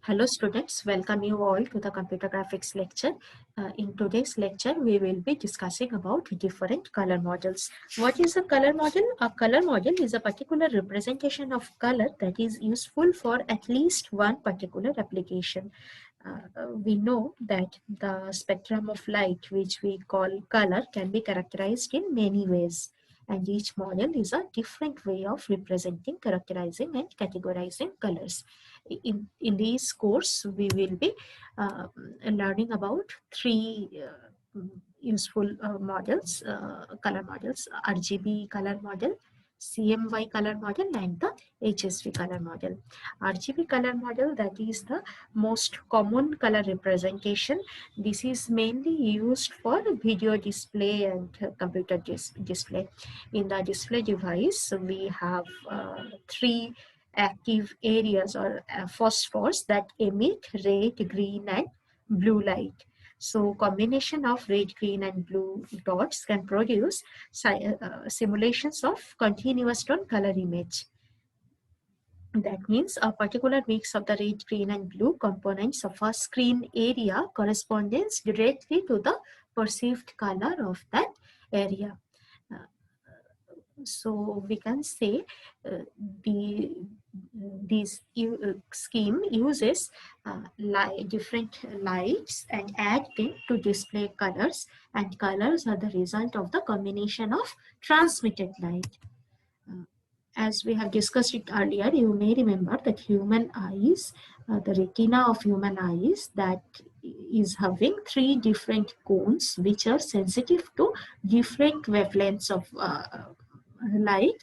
Hello students, welcome you all to the computer graphics lecture. In today's lecture, we will be discussing about different color models. What is a color model? A color model is a particular representation of color that is useful for at least one particular application. We know that the spectrum of light, which we call color, can be characterized in many ways. And each model is a different way of representing, characterizing, and categorizing colors. In this course, we will be learning about three useful models, color models: RGB color model, CMY color model, and the HSV color model. RGB color model, that is the most common color representation. This is mainly used for video display and computer display. In the display device, we have three active areas or phosphors that emit red, green, and blue light. So combination of red, green, and blue dots can produce simulations of continuous tone color image. That means a particular mix of the red, green, and blue components of a screen area corresponds directly to the perceived color of that area. Uh, so we can say the this scheme uses different lights and add them to display colors, and colors are the result of the combination of transmitted light. As we have discussed it earlier, you may remember that human eyes, the retina of human eyes, that is having three different cones which are sensitive to different wavelengths of light,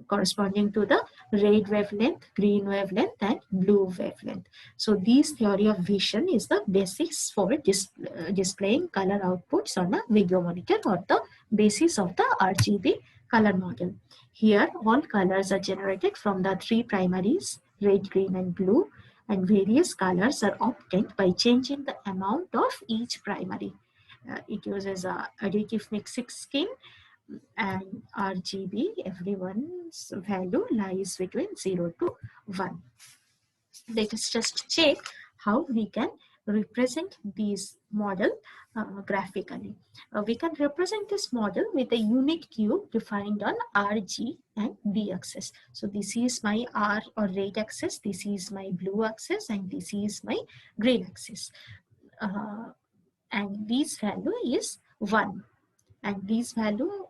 corresponding to the red wavelength, green wavelength, and blue wavelength. So this theory of vision is the basis for displaying color outputs on a video monitor, or the basis of the RGB color model. Here all colors are generated from the three primaries, red, green, and blue, and various colors are obtained by changing the amount of each primary. It uses a additive mixing scheme, and RGB, everyone's value lies between 0 to 1. Let us just check how we can represent this model graphically. We can represent this model with a unique cube defined on RG and B axis. So this is my R or red axis, this is my blue axis, and this is my green axis. And this value is 1. And this value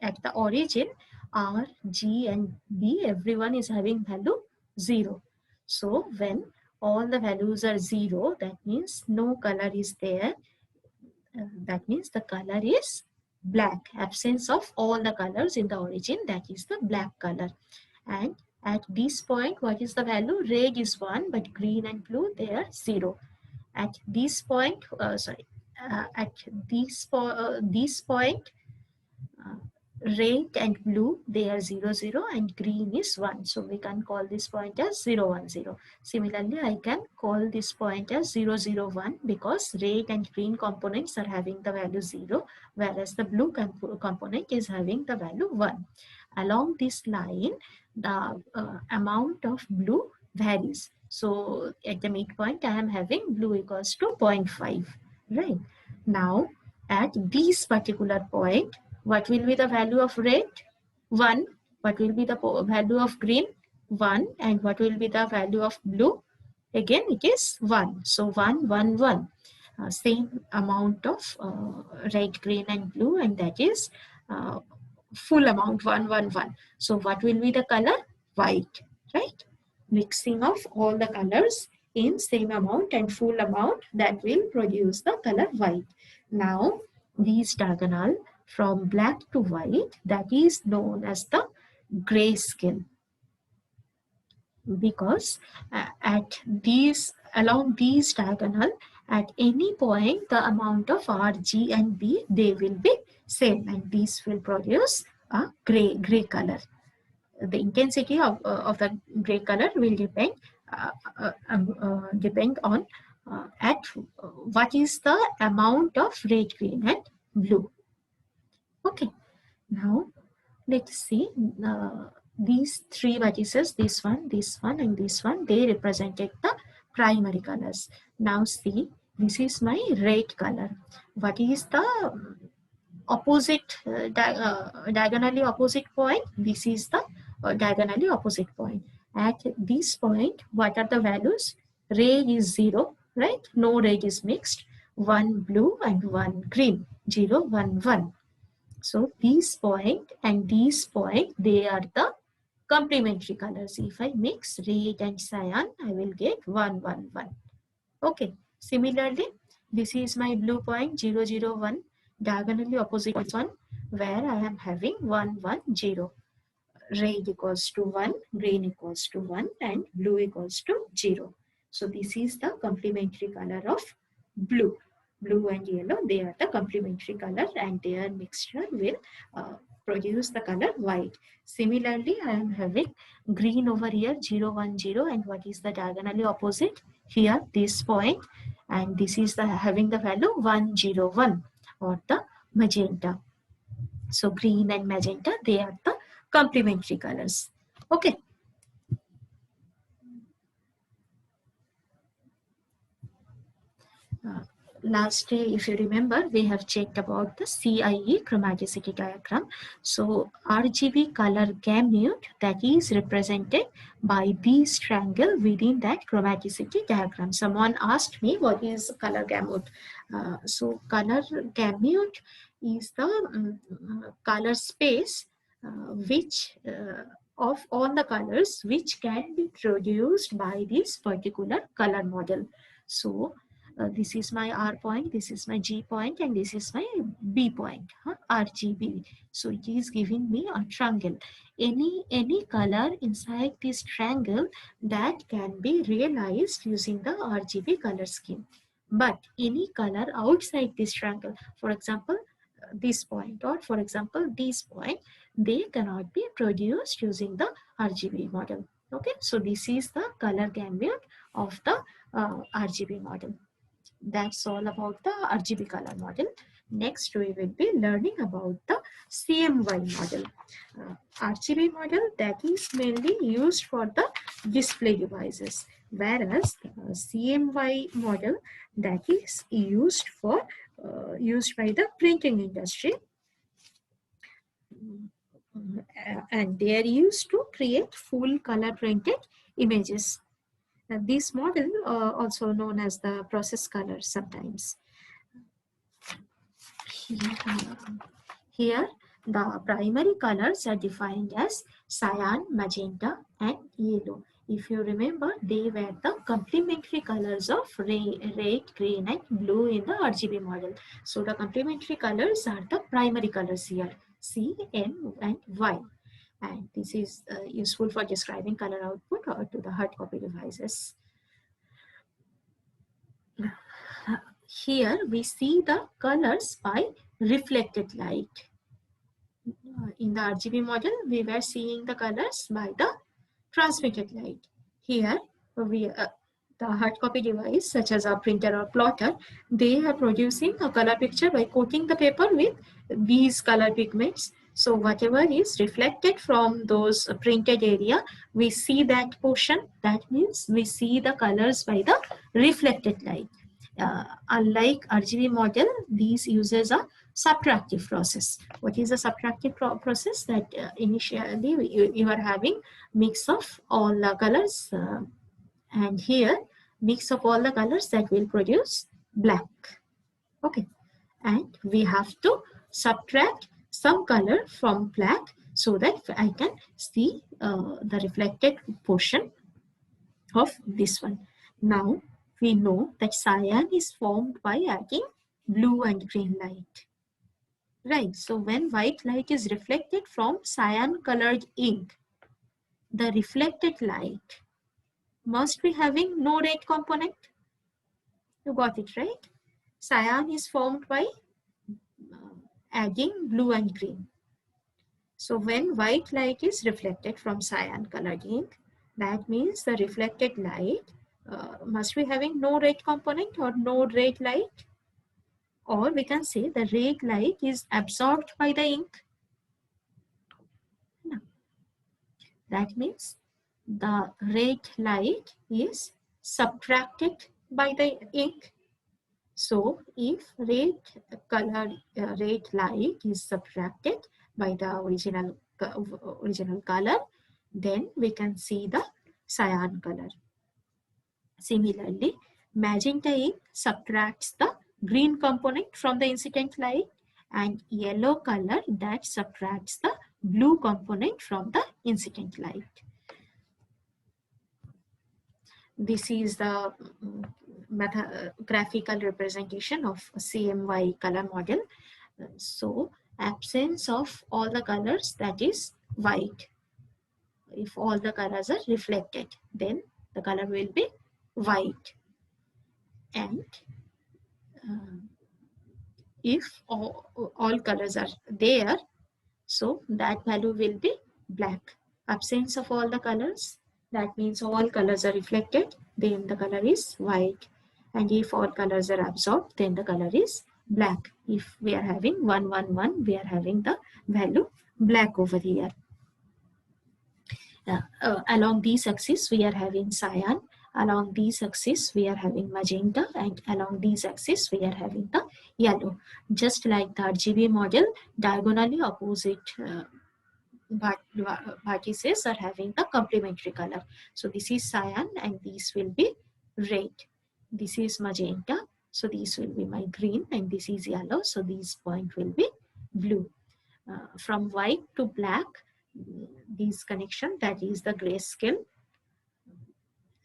at the origin, R, G, and B, everyone is having value 0. So when all the values are 0, that means no color is there. That means the color is black. Absence of all the colors in the origin, that is the black color. And at this point, what is the value? Red is 1, but green and blue, they are 0. At this point, at this point, uh, red and blue, they are 0 0, and green is 1. So we can call this point as 0 1 0. Similarly, I can call this point as 0 0 1, because red and green components are having the value 0, whereas the blue component is having the value 1. Along this line, the amount of blue varies. So at the midpoint, I am having blue equals to 0.5, right? Now, at this particular point, what will be the value of red? 1. What will be the value of green? 1. And what will be the value of blue? Again, it is 1. So 1, 1, 1. Same amount of red, green, and blue, and that is full amount 1, 1, 1. So what will be the color? White, right? Mixing of all the colors in same amount and full amount, that will produce the color white. Now, this diagonal from black to white, that is known as the grayscale, because along these diagonal, at any point the amount of R, G, and B, they will be same, and these will produce a gray color. The intensity of the gray color will depend on at what is the amount of red, green, and blue. Okay, now let's see these three vertices, this one, and this one, they represented the primary colors. Now see, this is my red color. What is the opposite diagonally opposite point? This is the diagonally opposite point. At this point, what are the values? Red is 0, right? No red is mixed. 1 blue and 1 green. 0, 1, 1. So this point and this point, they are the complementary colors. If I mix red and cyan, I will get 1, 1, 1. Okay. Similarly, this is my blue point 0, 0, 1, diagonally opposite one, where I am having 1, 1, 0. Red equals to 1, green equals to 1, and blue equals to 0. So this is the complementary color of blue. Blue and yellow, they are the complementary color, and their mixture will produce the color white. Similarly, I am having green over here 0, 1, 0, and what is the diagonally opposite? Here this point, and this is the having the value 1, 0, 1, or the magenta. So green and magenta, they are the complementary colors. Okay. Last day, if you remember, we have checked about the CIE chromaticity diagram. So RGB color gamut, that is represented by this triangle within that chromaticity diagram. Someone asked me what is color gamut. So color gamut is the color space which of all the colors which can be produced by this particular color model. So this is my R point, this is my G point, and this is my B point, RGB. So it is giving me a triangle. Any color inside this triangle that can be realized using the RGB color scheme. But any color outside this triangle, for example, this point, or for example, this point, they cannot be produced using the RGB model. Okay, so this is the color gamut of the RGB model. That's all about the RGB color model. Next, we will be learning about the CMY model. RGB model, that is mainly used for the display devices, whereas the CMY model, that is used for used by the printing industry, and they are used to create full color printed images. This model, also known as the process color sometimes. Here, the primary colors are defined as cyan, magenta, and yellow. If you remember, they were the complementary colors of red, green, and blue in the RGB model. So the complementary colors are the primary colors here, C, N, and Y. And this is useful for describing color output or to the hard copy devices. Here we see the colors by reflected light. In the RGB model, we were seeing the colors by the transmitted light. Here, the hard copy device, such as a printer or plotter, they are producing a color picture by coating the paper with these color pigments. So whatever is reflected from those printed area, we see that portion. That means we see the colors by the reflected light. Unlike RGB model, these uses a subtractive process. What is a subtractive process? That initially you are having mix of all the colors, and here mix of all the colors that will produce black. Okay, and we have to subtract some color from black so that I can see the reflected portion of this one. Now we know that cyan is formed by adding blue and green light. Right, so when white light is reflected from cyan colored ink, the reflected light must be having no red component. You got it, right? Cyan is formed by adding blue and green. So when white light is reflected from cyan colored ink, that means the reflected light must be having no red component or no red light. Or we can say the red light is absorbed by the ink. No. That means the red light is subtracted by the ink. So if red color, red light is subtracted by the original color, then we can see the cyan color. Similarly, magenta ink subtracts the green component from the incident light, and yellow color that subtracts the blue component from the incident light. This is the graphical representation of CMY color model. So absence of all the colors, that is white. If all the colors are reflected, then the color will be white. And if all colors are there, so that value will be black. Absence of all the colors, that means all colors are reflected, then the color is white. And if all colors are absorbed, then the color is black. If we are having 1 1 1, we are having the value black over here. Along these axes we are having cyan, along these axes we are having magenta, and along these axes we are having the yellow. Just like the RGB model, diagonally opposite vertices are having the complementary color. So this is cyan and these will be red. This is magenta, so these will be my green, and this is yellow, so these point will be blue. From white to black, this connection, that is the grayscale,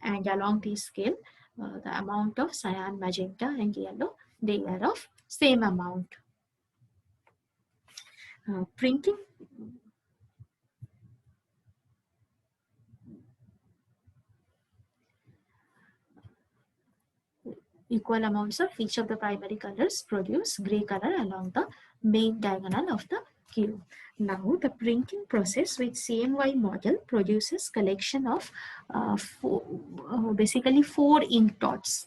and along this scale the amount of cyan, magenta and yellow, they are of same amount. Printing equal amounts of each of the primary colors produce gray color along the main diagonal of the cube. Now the printing process with CMY model produces collection of basically 4 ink dots.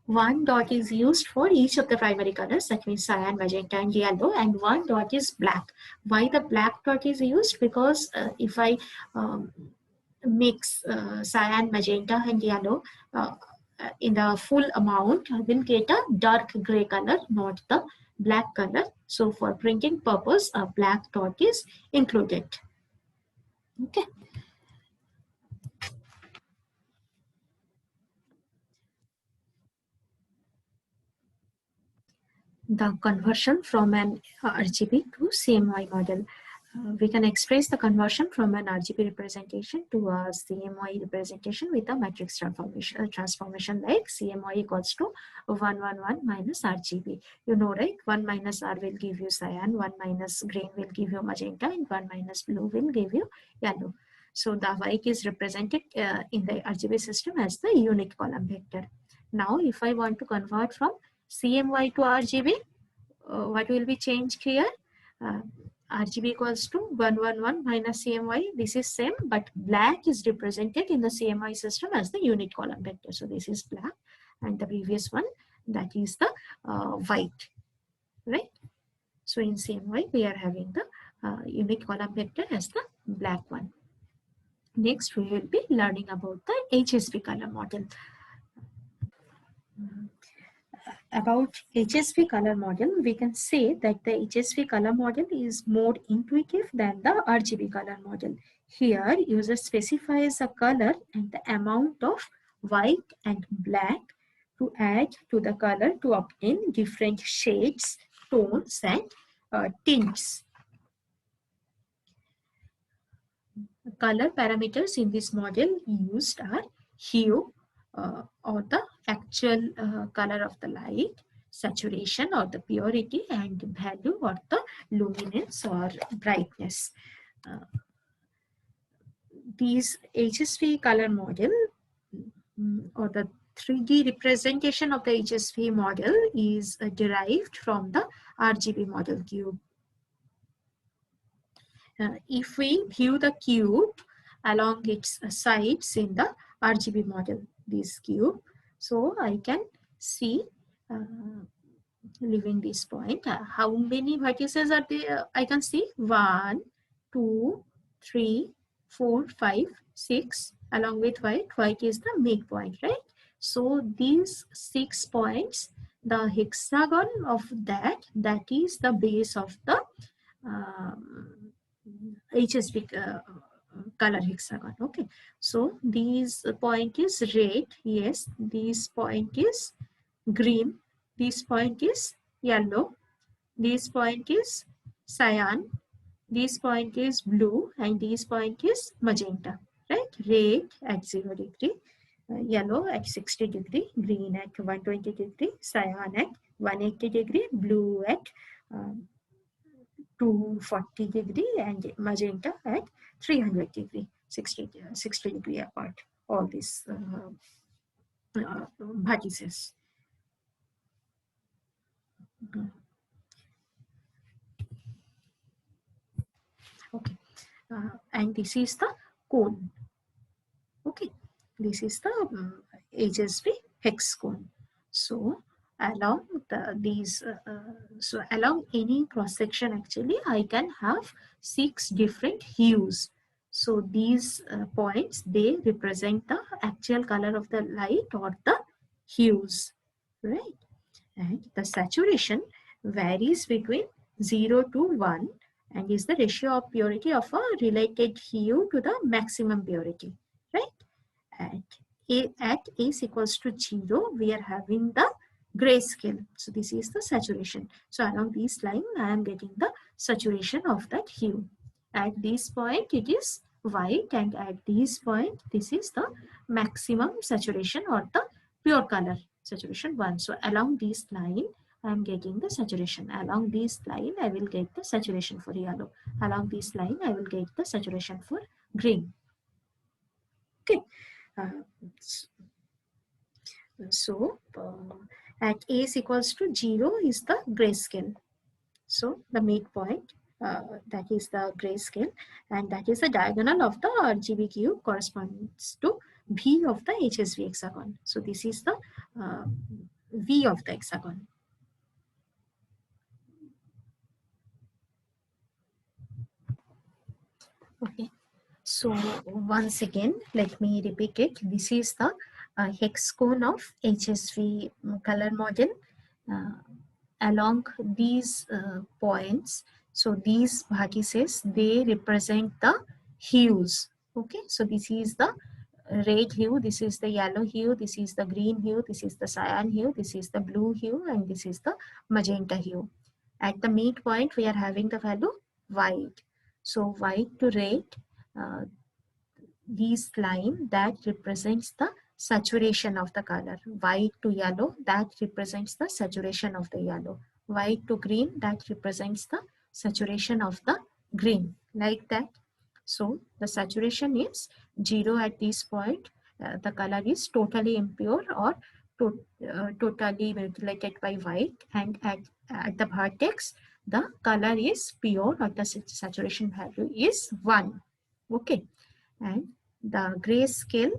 1 dot is used for each of the primary colors, that means cyan, magenta and yellow, and 1 dot is black. Why the black dot is used? Because if I mix cyan, magenta and yellow in the full amount, I will get a dark gray color, not the black color. So for printing purpose, a black dot is included. Okay. The conversion from an RGB to CMY model. We can express the conversion from an RGB representation to a CMY representation with a matrix transformation like CMY equals to 111 minus RGB. You know, right? 1 minus R will give you cyan, 1 minus green will give you magenta, and 1 minus blue will give you yellow. So the white is represented in the RGB system as the unit column vector. Now, if I want to convert from CMY to RGB, what will be changed here? RGB equals to 111 minus CMY. This is same, but black is represented in the CMY system as the unit column vector. So this is black, and the previous one, that is the white, right? So in CMY we are having the unit column vector as the black one. Next we will be learning about the HSV color model. About HSV color model, we can say that the HSV color model is more intuitive than the RGB color model. Here, user specifies a color and the amount of white and black to add to the color to obtain different shades, tones, and tints. Color parameters in this model used are hue, or the actual color of the light, saturation or the purity, and value or the luminance or brightness. These HSV color model or the 3D representation of the HSV model is derived from the RGB model cube. If we view the cube along its sides in the RGB model, this cube, so I can see leaving this point how many vertices are there. I can see 1 2 3 4 5 6 along with white. White is the midpoint, right? So these 6 points, the hexagon of that is the base of the HSV color hexagon. Okay, so these point is red, yes, this point is green, this point is yellow, this point is cyan, this point is blue, and this point is magenta, right? Red at 0 degree, yellow at 60 degree, green at 120 degree, cyan at 180 degree, blue at um, 240 degree, and magenta at 300 degree, 60 degree apart, all these vertices. Okay, and this is the cone. Okay, this is the HSV hex cone. So along so along any cross section, actually I can have 6 different hues. So these points, they represent the actual color of the light or the hues, right? And the saturation varies between 0 to 1 and is the ratio of purity of a related hue to the maximum purity, right? At S equals to 0, we are having the grayscale. So this is the saturation. So along this line, I am getting the saturation of that hue. At this point, it is white, and at this point, this is the maximum saturation or the pure color, saturation 1. So along this line, I am getting the saturation. Along this line, I will get the saturation for yellow. Along this line, I will get the saturation for green. Okay. So at S equals to 0 is the grayscale. So the midpoint, that is the grayscale, and that is the diagonal of the RGB cube corresponds to V of the HSV hexagon. So this is the V of the hexagon. Okay. So once again, let me repeat it. This is the hex cone of HSV color model. Along these points, so these vertices, they represent the hues. Okay, so this is the red hue, this is the yellow hue, this is the green hue, this is the cyan hue, this is the blue hue, and this is the magenta hue. At the midpoint, we are having the value white. So white to red, this line that represents the saturation of the color. White to yellow, that represents the saturation of the yellow. White to green, that represents the saturation of the green, like that. So the saturation is 0 at this point. The color is totally impure or totally mutilated by white, and at the vertex, the color is pure or the saturation value is 1. Okay, and the grayscale,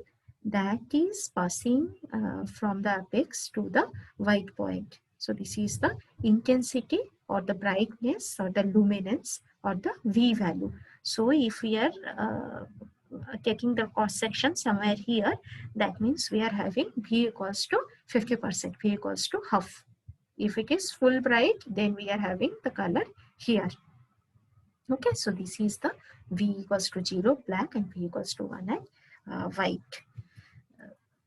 that is passing from the apex to the white point. So this is the intensity or the brightness or the luminance or the V value. So if we are taking the cross section somewhere here, that means we are having V equals to 50%, V equals to half. If it is full bright, then we are having the color here. Okay, so this is the V equals to 0 black and V equals to 1 at white.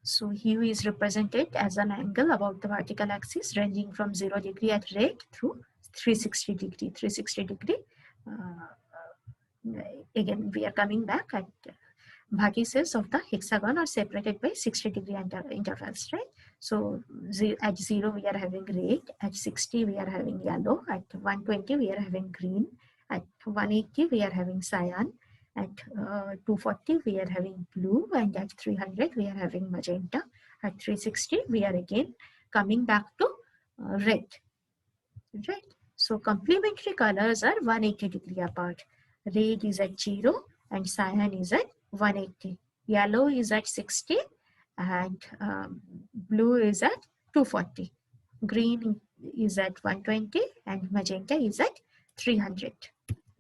So hue is represented as an angle about the vertical axis ranging from 0 degree at red through 360 degree. 360 degree. Again, we are coming back at vertices of the hexagon are separated by 60 degree intervals, right? So at 0 we are having red, at 60 we are having yellow, at 120 we are having green, at 180 we are having cyan, at 240 we are having blue, and at 300 we are having magenta. At 360 we are again coming back to red, right? So complementary colors are 180 degree apart. Red is at 0 and cyan is at 180. Yellow is at 60 and blue is at 240. Green is at 120 and magenta is at 300,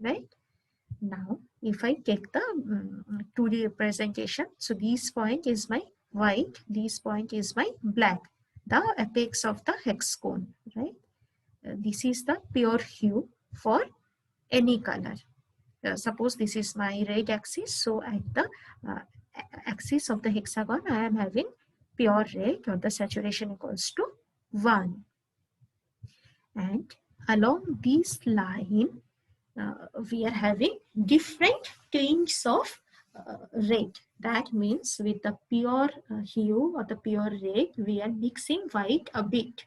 right? Now, if I take the 2D representation, so this point is my white, this point is my black, the apex of the hex cone, right? This is the pure hue for any color. Suppose this is my red axis, so at the axis of the hexagon I am having pure red, or the saturation equals to 1. And along this line we are having different tints of red. That means with the pure hue or the pure red, we are mixing white a bit.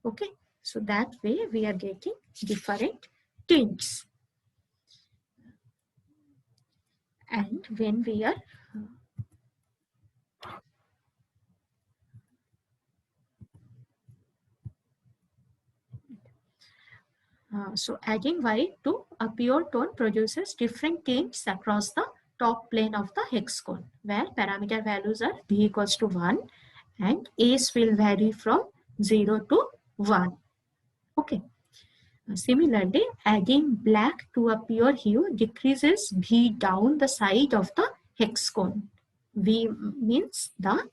Okay, so that way we are getting different tints. And when we are so adding white to a pure tone produces different tints across the top plane of the hexagon, where parameter values are v equals to 1 and a's will vary from 0 to 1. Okay. Similarly, adding black to a pure hue decreases V down the side of the hexagon. V means the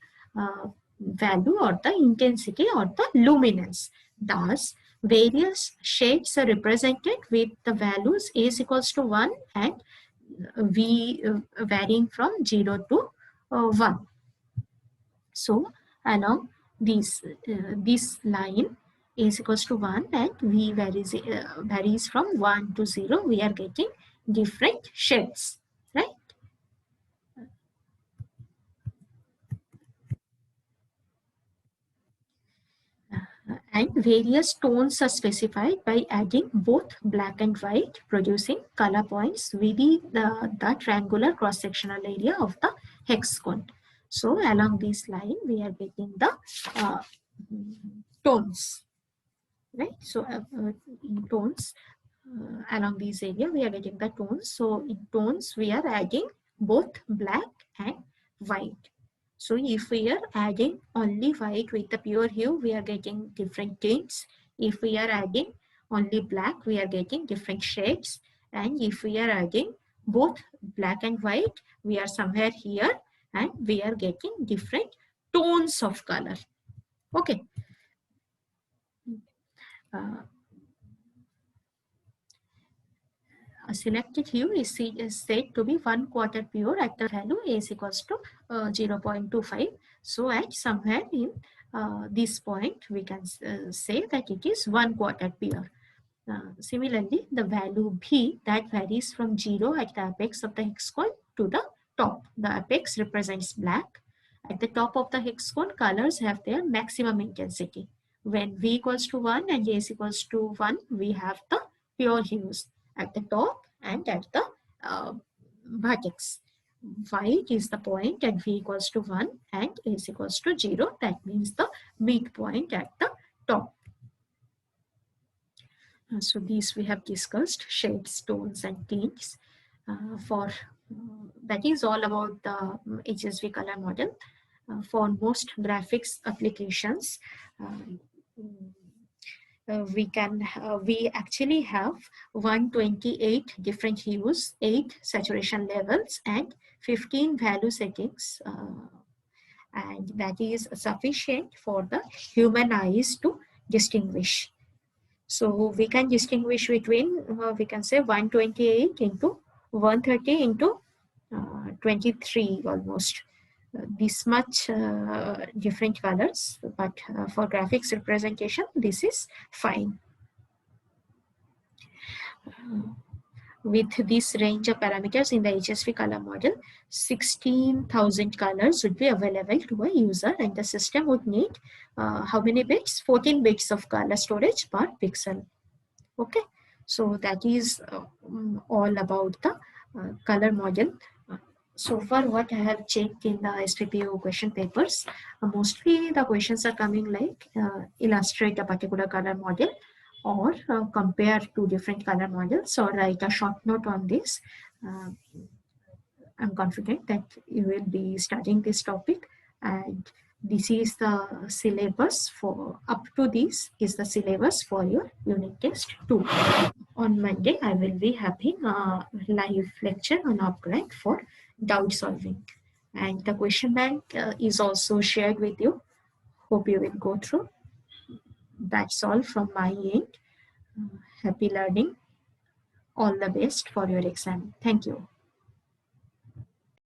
value or the intensity or the luminance. Thus, various shades are represented with the values A is equals to 1 and V varying from 0 to 1. So, along this line is equals to 1 and V varies from 1 to 0, we are getting different shades, right? And various tones are specified by adding both black and white, producing color points within the triangular cross-sectional area of the hexagon. So along this line, we are getting the tones, right? So in tones, along this area, we are getting the tones. So in tones, we are adding both black and white. So if we are adding only white with the pure hue, we are getting different tints. If we are adding only black, we are getting different shades. And if we are adding both black and white, we are somewhere here and we are getting different tones of color. Okay. A selected hue is said to be 1/4 pure at the value A is equals to 0.25. So at somewhere in this point, we can say that it is 1/4 pure. Similarly, the value B that varies from 0 at the apex of the hexagon to the top. The apex represents black. At the top of the hexagon, colors have their maximum intensity. When V equals to 1 and A is equals to 1, we have the pure hues at the top and at the vertex. White is the point at V equals to 1 and A is equals to 0. That means the midpoint at the top. So these we have discussed, shades, tones and tints. That is all about the HSV color model. For most graphics applications, we actually have 128 different hues, 8 saturation levels and 15 value settings, and that is sufficient for the human eyes to distinguish. So we can distinguish between, we can say 128 into 130 into 23 almost. This much different colors, but for graphics representation, this is fine. With this range of parameters in the HSV color model, 16,000 colors would be available to a user, and the system would need how many bits? 14 bits of color storage per pixel. Okay, so that is all about the color model. So far what I have checked in the SPPO question papers, mostly the questions are coming like illustrate a particular color model or compare two different color models or write a short note on this. I'm confident that you will be studying this topic, and this is the syllabus for up to this is the syllabus for your unit test 2. On Monday, I will be having a live lecture on UpGrad for doubt solving. and the question bank is also shared with you. Hope you will go through. That's all from my end. Happy learning. All the best for your exam. Thank you.